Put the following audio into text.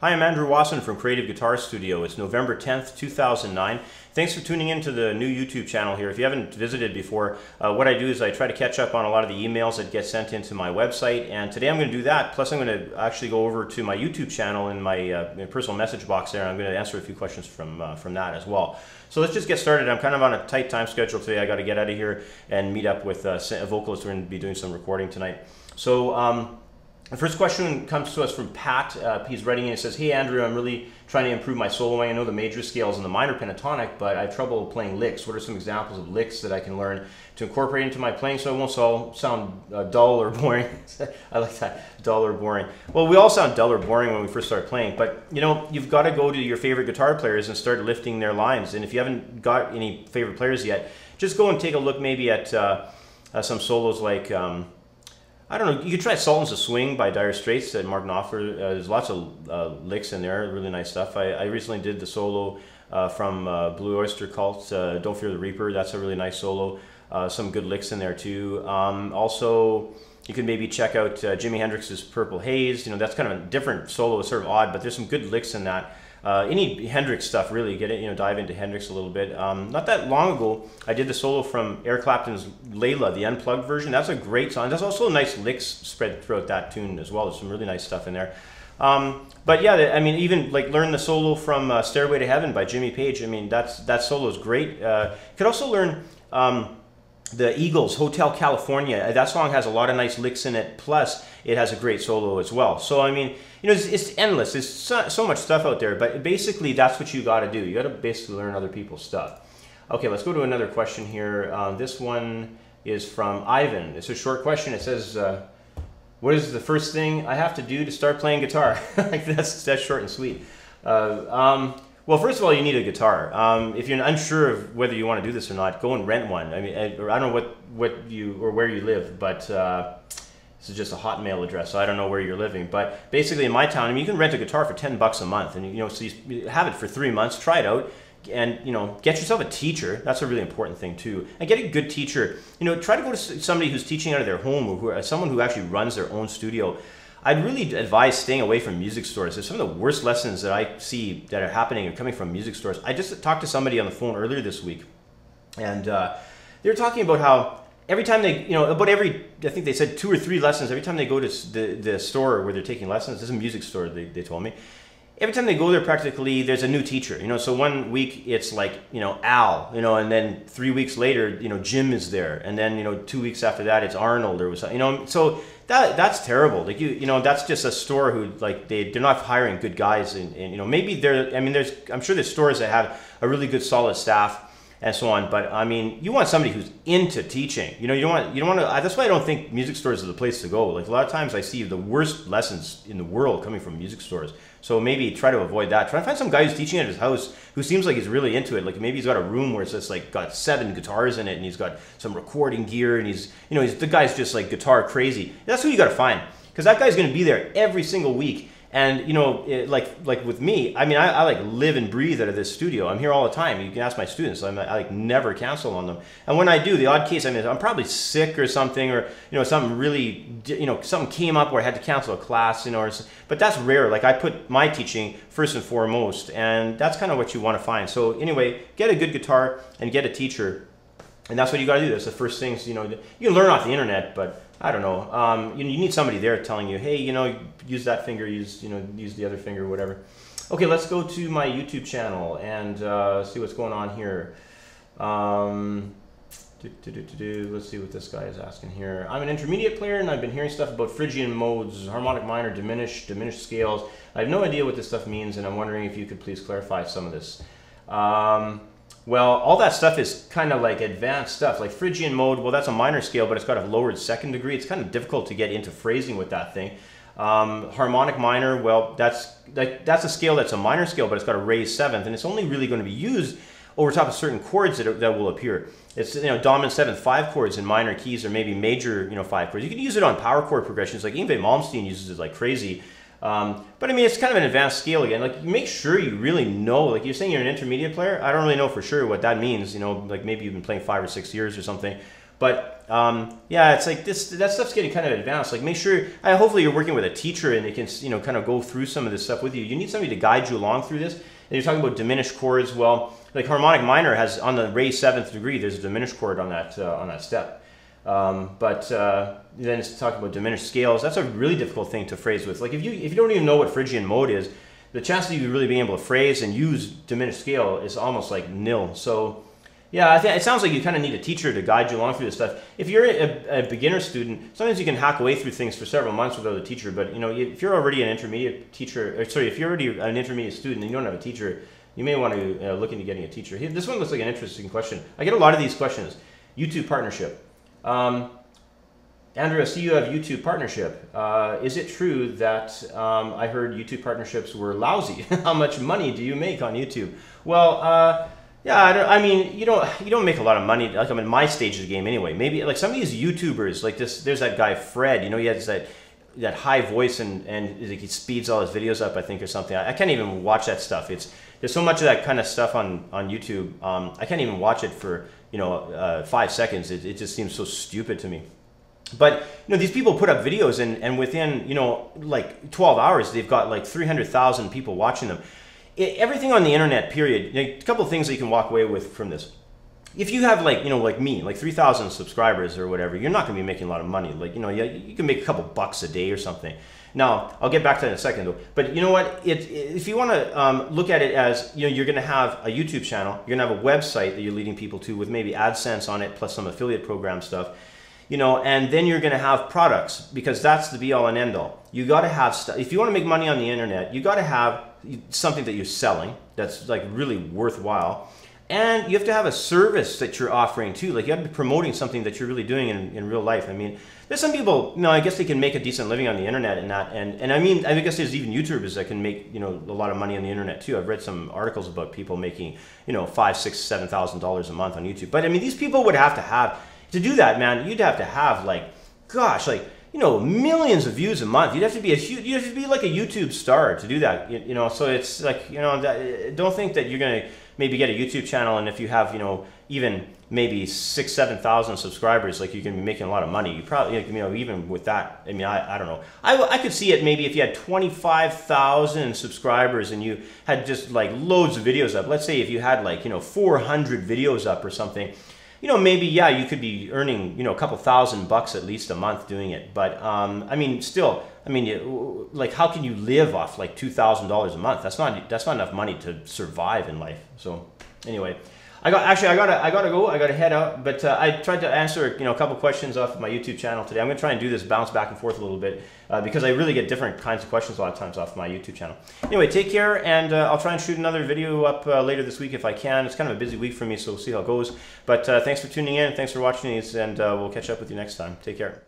Hi, I'm Andrew Wasson from Creative Guitar Studio. It's November 10th, 2009. Thanks for tuning in to the new YouTube channel here. If you haven't visited before, what I do is I try to catch up on a lot of the emails that get sent into my website, and today I'm going to do that. Plus I'm going to actually go over to my YouTube channel in my personal message box there, and I'm going to answer a few questions from that as well. So let's just get started. I'm kind of on a tight time schedule today. I got to get out of here and meet up with a vocalist. We're going to be doing some recording tonight. So the first question comes to us from Pat. He's writing in and says, "Hey Andrew, I'm really trying to improve my soloing. I know the major scales and the minor pentatonic, but I have trouble playing licks. What are some examples of licks that I can learn to incorporate into my playing so it won't sound dull or boring?" I like that, dull or boring. Well, we all sound dull or boring when we first start playing, but you know, you've got to go to your favorite guitar players and start lifting their lines. And if you haven't got any favorite players yet, just go and take a look maybe at some solos like I don't know, you could try Sultans of Swing by Dire Straits that Mark Knopfler. There's lots of licks in there, really nice stuff. I recently did the solo from Blue Oyster Cult, Don't Fear the Reaper. That's a really nice solo. Some good licks in there too. Also, you can maybe check out Jimi Hendrix's Purple Haze. You know, that's kind of a different solo. It's sort of odd, but there's some good licks in that. Any Hendrix stuff, really, get it, you know, dive into Hendrix a little bit. Not that long ago, I did the solo from Eric Clapton's Layla, the unplugged version. That's a great song. There's also nice licks spread throughout that tune as well. There's some really nice stuff in there. But yeah, I mean, even like learn the solo from Stairway to Heaven by Jimmy Page. I mean, that solo is great. You could also learn the Eagles, Hotel California. That song has a lot of nice licks in it, plus it has a great solo as well. So I mean, you know, it's endless. There's so much stuff out there, but basically that's what you got to do. You got to basically learn other people's stuff. Okay, let's go to another question here. This one is from Ivan. It's a short question. It says, what is the first thing I have to do to start playing guitar? Like that's short and sweet. Well, first of all, you need a guitar. If you're unsure of whether you want to do this or not, go and rent one. I mean, I don't know what you or where you live, but this is just a Hotmail address, so I don't know where you're living. But basically, in my town, I mean, you can rent a guitar for $10 a month, and you know, so you have it for 3 months. Try it out, and you know, get yourself a teacher. That's a really important thing too. And get a good teacher. You know, try to go to somebody who's teaching out of their home, or someone who actually runs their own studio. I'd really advise staying away from music stores. There's some of the worst lessons that I see that are happening and coming from music stores. I just talked to somebody on the phone earlier this week, and they were talking about how every time they, you know, I think they said 2 or 3 lessons, every time they go to the store where they're taking lessons, this is a music store, they told me, every time they go there practically, there's a new teacher, you know, so 1 week it's like, you know, Al, you know, and then 3 weeks later, you know, Jim is there, and then, you know, 2 weeks after that, it's Arnold or something, you know, so that's terrible. Like, you know, that's just a store who, like, they're not hiring good guys, and you know, maybe I'm sure there's stores that have a really good solid staff and so on, but I mean, you want somebody who's into teaching. You know, you don't want to. That's why I don't think music stores are the place to go. Like a lot of times, I see the worst lessons in the world coming from music stores. So maybe try to avoid that. Try to find some guy who's teaching at his house who seems like he's really into it. Like maybe he's got a room where it's just like got 7 guitars in it, and he's got some recording gear, and the guy's just like guitar crazy. That's who you got to find, because that guy's going to be there every single week. And you know, like with me, I mean, I like live and breathe out of this studio. I'm here all the time. You can ask my students. I like never cancel on them. And when I do, the odd case, I mean, I'm probably sick or something, or you know, something really, you know, something came up where I had to cancel a class, you know. But that's rare. Like I put my teaching first and foremost, and that's kind of what you want to find. So anyway, get a good guitar and get a teacher, and that's what you got to do. That's the first things, you know. You can learn off the internet, but I don't know. You need somebody there telling you, hey, you know, use that finger, use the other finger, whatever. Okay, let's go to my YouTube channel and see what's going on here. Let's see what this guy is asking here. I'm an intermediate player, and I've been hearing stuff about Phrygian modes, harmonic minor, diminished scales. I have no idea what this stuff means, and I'm wondering if you could please clarify some of this. Well, all that stuff is kind of like advanced stuff. Like Phrygian mode, well, that's a minor scale, but it's got a lowered 2nd degree. It's kind of difficult to get into phrasing with that thing. Harmonic minor, well, that's a scale that's a minor scale, but it's got a raised 7th, and it's only really going to be used over top of certain chords that will appear. It's, you know, dominant 7th 5 chords in minor keys, or maybe major, you know, 5 chords. You can use it on power chord progressions, like Yngwie Malmsteen uses it like crazy. But I mean, it's kind of an advanced scale again. Like, make sure you really know. Like, you're saying you're an intermediate player. I don't really know for sure what that means. You know, like maybe you've been playing 5 or 6 years or something. But yeah, it's like that stuff's getting kind of advanced. Like make sure, hopefully you're working with a teacher and they can, you know, kind of go through some of this stuff with you. You need somebody to guide you along through this. And you're talking about diminished chords. Well, like harmonic minor has, on the raised 7th degree, there's a diminished chord on that step. Then it's talking about diminished scales. That's a really difficult thing to phrase with. Like if you don't even know what Phrygian mode is, the chance of you really being able to phrase and use diminished scale is almost like nil. So yeah, I think it sounds like you kind of need a teacher to guide you along through this stuff. If you're a beginner student, sometimes you can hack away through things for several months without a teacher. But you know, if you're already an intermediate teacher, if you're already an intermediate student and you don't have a teacher, you may want to look into getting a teacher. This one looks like an interesting question. I get a lot of these questions. YouTube partnership. Andrew, I see you have YouTube partnership. Is it true that I heard YouTube partnerships were lousy? How much money do you make on YouTube? Well, yeah, I mean, you don't make a lot of money. Like I'm in my stage of the game anyway. Maybe like some of these YouTubers, like this. There's that guy Fred. You know, he has that high voice and he speeds all his videos up, I think, or something. I can't even watch that stuff. There's so much of that kind of stuff on YouTube. I can't even watch it for 5 seconds. It just seems so stupid to me. But you know, these people put up videos and within like 12 hours they've got like 300,000 people watching them. Everything on the internet, period. A couple of things that you can walk away with from this. If you have like like me, like 3,000 subscribers or whatever, you're not going to be making a lot of money. Like you can make a couple bucks a day or something. Now I'll get back to that in a second though. But you know what? If you want to look at it as you're going to have a YouTube channel, you're going to have a website that you're leading people to with maybe AdSense on it plus some affiliate program stuff. And then you're going to have products because that's the be all and end all. You got to have stuff. If you want to make money on the internet, you got to have something that you're selling that's like really worthwhile. And you have to have a service that you're offering too. Like you have to be promoting something that you're really doing in real life. I mean, there's some people, I guess they can make a decent living on the internet and that. And I mean, I guess there's even YouTubers that can make, a lot of money on the internet too. I've read some articles about people making, $5,000, $6,000, $7,000 a month on YouTube. But I mean, these people would have to have, to do that, man, you'd have to have like, gosh, like, millions of views a month. You'd have to be like a YouTube star to do that. So it's like, don't think that you're gonna maybe get a YouTube channel and if you have, even maybe 6,000, 7,000 subscribers, like you can be making a lot of money. You probably, even with that, I mean, I don't know. I could see it maybe if you had 25,000 subscribers and you had just like loads of videos up. Let's say if you had like, 400 videos up or something. Maybe, yeah, you could be earning, a couple $1,000 at least a month doing it. But, I mean, still, like, how can you live off like $2,000 a month? That's not enough money to survive in life. So, anyway, I gotta go. I gotta head out. But I tried to answer, a couple questions off of my YouTube channel today. I'm gonna try and do this bounce back and forth a little bit because I really get different kinds of questions a lot of times off my YouTube channel. Anyway, take care, and I'll try and shoot another video up later this week if I can. It's kind of a busy week for me, so we'll see how it goes. But thanks for tuning in. Thanks for watching these, and we'll catch up with you next time. Take care.